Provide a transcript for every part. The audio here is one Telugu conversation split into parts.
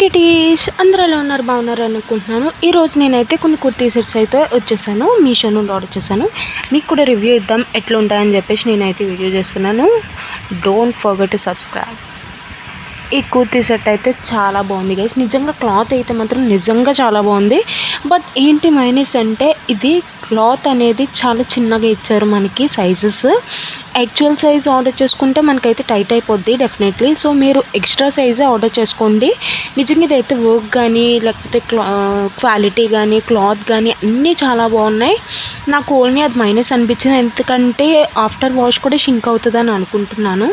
కిటీస్ అందరూ ఎలా ఉన్నారు, బాగున్నారు అనుకుంటున్నాను. ఈరోజు నేనైతే కొన్ని కుర్తీ సెట్స్ అయితే వచ్చేసాను, మీషో నుండి ఆర్డర్ చేశాను. మీకు కూడా రివ్యూ ఇద్దాం ఎట్లా ఉంటాయని చెప్పేసి నేనైతే వీడియో చేస్తున్నాను. Don't forget to subscribe. ఈ కుర్తీ సెట్ అయితే చాలా బాగుంది గైస్. నిజంగా క్లాత్ అయితే మాత్రం నిజంగా చాలా బాగుంది. బట్ ఏంటి మైనస్ అంటే ఇది క్లాత్ అనేది చాలా చిన్నగా ఇచ్చారు మనకి సైజెస్. యాక్చువల్ సైజ్ ఆర్డర్ చేసుకుంటే మనకైతే టైట్ అయిపోద్ది డెఫినెట్లీ. సో మీరు ఎక్స్ట్రా సైజే ఆర్డర్ చేసుకోండి. నిజంగా ఇదైతే వర్క్ కానీ లేకపోతే క్వాలిటీ కానీ క్లాత్ కానీ అన్నీ చాలా బాగున్నాయి. నాకు ఓన్లీ అది మైనస్ అనిపించింది, ఎందుకంటే ఆఫ్టర్ వాష్ కూడా షింక్ అవుతుందని అనుకుంటున్నాను.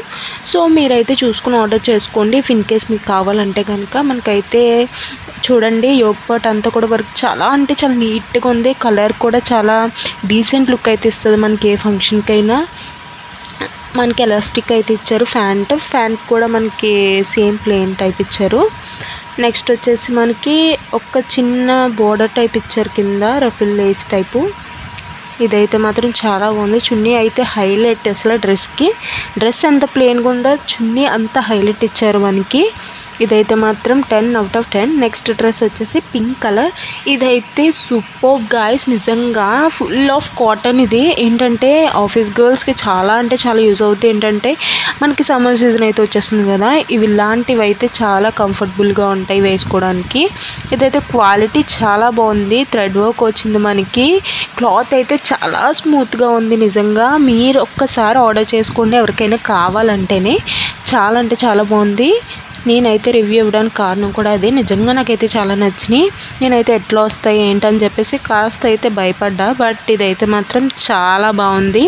సో మీరైతే చూసుకుని ఆర్డర్ చేసుకోండి. ఇన్ కేస్ మీకు కావాలంటే కనుక మనకైతే చూడండి, యోగ్ పార్ట్ అంతా కూడా వర్క్ చాలా అంటే చాలా నీట్గా ఉంది. కలర్ కూడా చాలా డీసెంట్ లుక్ అయితే ఇస్తుంది మనకి ఏ ఫంక్షన్కైనా. మనకి ఎలాస్టిక్ అయితే ఇచ్చారు. ఫ్యాంట్ కూడా మనకి సేమ్ ప్లెయిన్ టైప్ ఇచ్చారు. నెక్స్ట్ వచ్చేసి మనకి ఒక చిన్న బోర్డర్ టైప్ ఇచ్చారు కింద, రఫిల్ లేస్ టైపు. ఇదైతే మాత్రం చాలా బాగుంది. చున్నీ అయితే హైలైట్ అసలు. డ్రెస్ ఎంత ప్లెయిన్గా ఉందో చున్నీ అంత హైలైట్ ఇచ్చారు మనకి. ఇదైతే మాత్రం 10 out of 10. నెక్స్ట్ డ్రెస్ వచ్చేసి పింక్ కలర్. ఇదైతే సూపర్ గాయ్స్, నిజంగా ఫుల్ ఆఫ్ కాటన్. ఇది ఏంటంటే ఆఫీస్ గర్ల్స్కి చాలా అంటే చాలా యూజ్ అవుతుంది. ఏంటంటే మనకి సమ్మర్ సీజన్ అయితే వచ్చేస్తుంది కదా, ఇవి ఇలాంటివి అయితే చాలా కంఫర్టబుల్గా ఉంటాయి వేసుకోవడానికి. ఇదైతే క్వాలిటీ చాలా బాగుంది. థ్రెడ్ వర్క్ వచ్చింది మనకి. క్లాత్ అయితే చాలా స్మూత్గా ఉంది. నిజంగా మీరు ఒక్కసారి ఆర్డర్ చేసుకోండి ఎవరికైనా కావాలంటేనే. చాలా అంటే చాలా బాగుంది. నేనైతే రివ్యూ ఇవ్వడానికి కారణం కూడా అదే. నిజంగా నాకైతే చాలా నచ్చినాయి. నేనైతే ఎట్లా వస్తాయి ఏంటని చెప్పేసి కాస్త అయితే భయపడ్డా, బట్ ఇదైతే మాత్రం చాలా బాగుంది.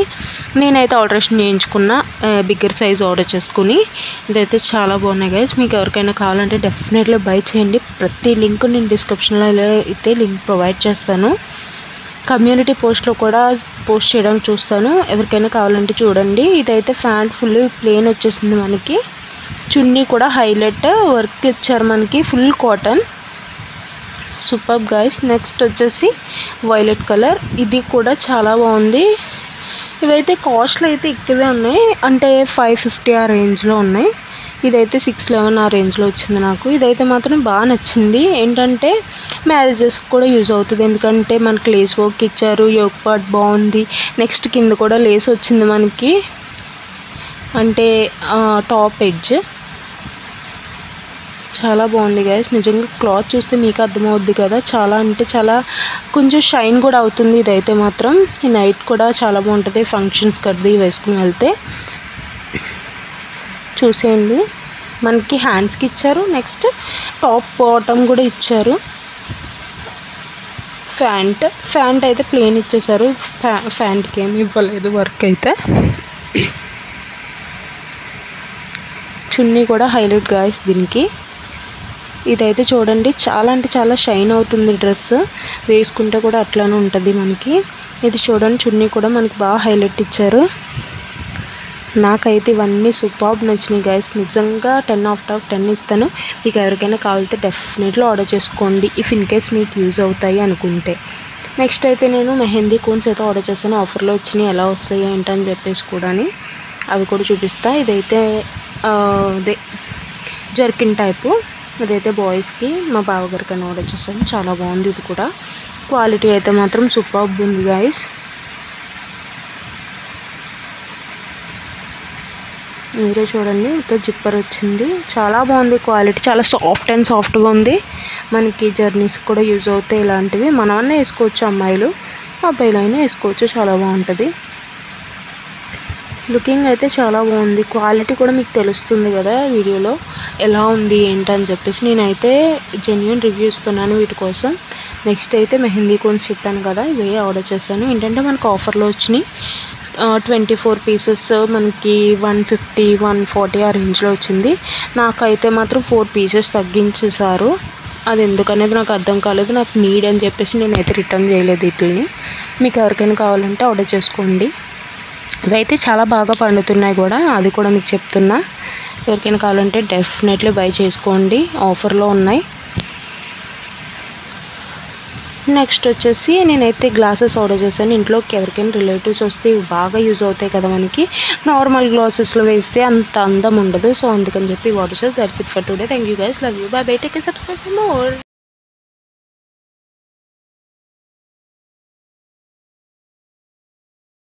నేనైతే ఆల్టరేషన్ చేయించుకున్న, బిగ్గర్ సైజ్ ఆర్డర్ చేసుకుని. ఇదైతే చాలా బాగున్నాయి గైస్. మీకు ఎవరికైనా కావాలంటే డెఫినెట్లీ బై చేయండి. ప్రతి లింక్ నేను డిస్క్రిప్షన్లో అయితే లింక్ ప్రొవైడ్ చేస్తాను. కమ్యూనిటీ పోస్ట్లో కూడా పోస్ట్ చేయడానికి చూస్తాను. ఎవరికైనా కావాలంటే చూడండి. ఇదైతే ప్యాంట్ ఫుల్ ప్లెయిన్ వచ్చేసింది మనకి. చున్నీ కూడా హైలైట్ వర్క్ ఇచ్చారు మనకి, full cotton. Super guys. Next వచ్చేసి వైలెట్ కలర్. ఇది కూడా చాలా బాగుంది. ఇవైతే కాస్ట్లు అయితే ఎక్కువే ఉన్నాయి, అంటే 550 ఆ రేంజ్లో ఉన్నాయి. ఇదైతే 611 ఆ రేంజ్లో వచ్చింది నాకు. ఇదైతే మాత్రం బాగా నచ్చింది. ఏంటంటే మ్యారేజెస్ కూడా యూజ్ అవుతుంది, ఎందుకంటే మనకి లేస్ వర్క్ ఇచ్చారు. యోగ్ పార్ట్ బాగుంది. నెక్స్ట్ కింద కూడా లేస్ వచ్చింది మనకి, అంటే టాప్ ఎడ్జ్. చాలా బాగుంది గైస్. నిజంగా క్లాత్ చూస్తే మీకు అర్థమవుద్ది కదా, చాలా అంటే చాలా కొంచెం షైన్ కూడా అవుతుంది. ఇదైతే మాత్రం ఈ నైట్ కూడా చాలా బాగుంటుంది ఫంక్షన్స్ కది వేసుకుని వెళ్తే. చూసేయండి, మనకి హ్యాండ్స్కి ఇచ్చారు. నెక్స్ట్ టాప్ బాటమ్ కూడా ఇచ్చారు. ఫ్యాంట్ అయితే ప్లెయిన్ ఇచ్చేసారు. ఫ్యాంట్కి ఏమి ఇవ్వలేదు వర్క్ అయితే. చున్నీ కూడా హైలైట్ గాయస్ దీనికి. ఇదైతే చూడండి, చాలా అంటే చాలా షైన్ అవుతుంది డ్రెస్. వేసుకుంటే కూడా అట్లానే ఉంటుంది మనకి. ఇది చూడండి, చున్నీ కూడా మనకి బాగా హైలైట్ ఇచ్చారు. నాకైతే ఇవన్నీ సూపర్బ్ నచ్చినాయి గైస్. నిజంగా 10 out of 10 ఇస్తాను. మీకు ఎవరికైనా కావాలంటే డెఫినెట్లీ ఆర్డర్ చేసుకోండి, ఇఫ్ ఇన్ కేస్ మీకు యూజ్ అవుతాయి అనుకుంటే. నెక్స్ట్ అయితే నేను మెహందీ కోన్స్ అయితే ఆర్డర్ చేశాను. ఆఫర్లో వచ్చినాయి, ఎలా వస్తాయి ఏంటని చెప్పేసి కూడా అవి కూడా చూపిస్తా. ఇదైతే అదే జర్కిన్ టైపు. ఇదైతే బాయ్స్కి, మా బావగారికి అని ఆర్డర్ చేశాను. చాలా బాగుంది. ఇది కూడా క్వాలిటీ అయితే మాత్రం సూపర్బ్ ఉంది గైస్. మీరే చూడండి, ఇంత జిప్పర్ వచ్చింది. చాలా బాగుంది క్వాలిటీ. చాలా సాఫ్ట్గా ఉంది. మనకి జర్నీస్ కూడా యూజ్ అవుతాయి ఇలాంటివి. మనమన్నా వేసుకోవచ్చు, అమ్మాయిలు అబ్బాయిలు అయినా వేసుకోవచ్చు. చాలా బాగుంటుంది. లుకింగ్ అయితే చాలా బాగుంది. క్వాలిటీ కూడా మీకు తెలుస్తుంది కదా వీడియోలో ఎలా ఉంది ఏంటని చెప్పేసి. నేనైతే జెన్యూన్ రివ్యూ ఇస్తున్నాను వీటి కోసం. నెక్స్ట్ అయితే మెహందీ కోన్స్ చెప్పాను కదా, ఇవే ఆర్డర్ చేశాను. ఏంటంటే మనకు ఆఫర్లో వచ్చినాయి. 24 పీసెస్ మనకి 150, 140 ఆ రేంజ్లో వచ్చింది. నాకైతే మాత్రం 4 పీసెస్ తగ్గించేశారు. అది ఎందుకనేది నాకు అర్థం కాలేదు. నాకు నీడ్ అని చెప్పేసి నేనైతే రిటర్న్ చేయలేదు వీటిని. మీకు ఎవరికైనా కావాలంటే ఆర్డర్ చేసుకోండి. ఇవైతే చాలా బాగా పండుతున్నాయి కూడా, అది కూడా మీకు చెప్తున్నా. ఎవరికైనా కావాలంటే డెఫినెట్లీ బై చేసుకోండి, ఆఫర్లో ఉన్నాయి. నెక్స్ట్ వచ్చేసి నేనైతే గ్లాసెస్ ఆర్డర్ చేశాను. ఇంట్లోకి ఎవరికైనా రిలేటివ్స్ వస్తే ఇవి బాగా యూజ్ అవుతాయి కదా మనకి. నార్మల్ గ్లాసెస్లో వేస్తే అంత అందం ఉండదు. సో అందుకని చెప్పి ఆర్డర్ చేసి that's it for today. Thank you guys, love you, by by, take care, subscribe for more.